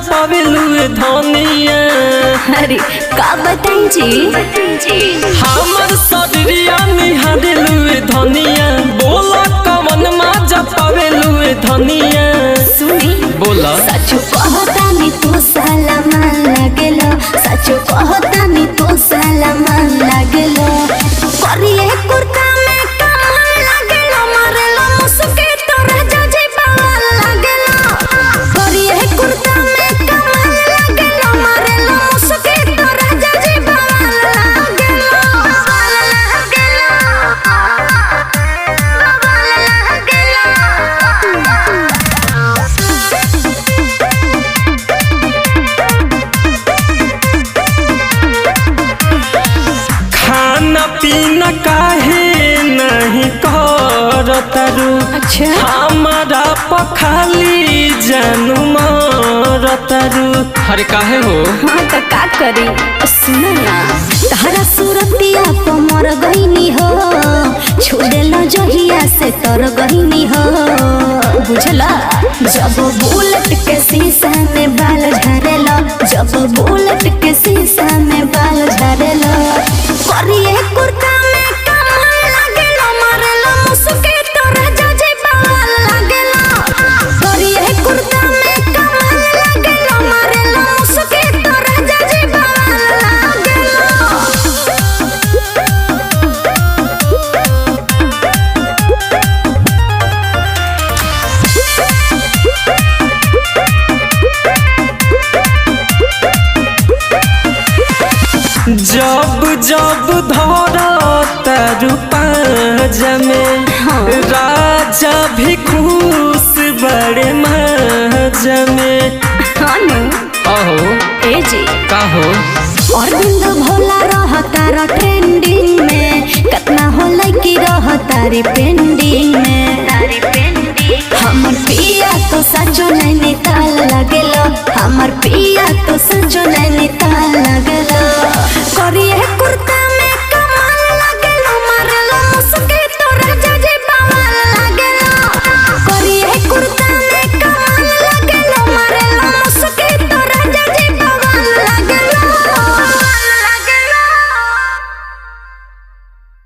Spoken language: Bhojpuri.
जपावेलू धनिया। अरे का बताई जी हमर शरीरिया निहारेलू धनिया। बोला कवन माँ जपावेलू धनिया। सुनी बोला सचो कहतानी तू साला मान लागेलो। सचो कहतानी तू साला मान लागेलो। करिए कुर्ता में कमाल लागेलो। मारेलो मुसके तो राजा जी बावल लागेलो। करिए कुर्ता में कमाल लागेलो। मारेलो मुसके तो राजा जी बावल लागेलो। बावल लागेलो। खाना पीना काहे नहीं करतरू। अच्छा हमारा पखाली जानू मारतरू। अरे काहे हो हाँ तो का करी सुनो ना तारा सूरतिया तो मर गईनी हो। छुड़ेलो जहिया से तर गईनी हो बुझला। जब बुलेट के शीशा में बाल झारेलो। जब बुलेट के शीशा में बाल झारेलो। करिए कुर्ता में कमाल लागेलो। मारेलो मुसके तो राजा जी बावल लागेलो। करिए कुर्ता में कमाल लागेलो। मारेलो मुसके तो राजा जी बावल लागेलो। जब जब धरतरू पाजमे। राजा भी खुश बड़े माजमे। अहो ए जी काहो अरविंद भोला रहता ट्रेंडिंग में। कितना होला की रहता रे पेंडिंग में। हमर पिया तो सचो नैनीताल लागेलो। हमर पिया तो सचो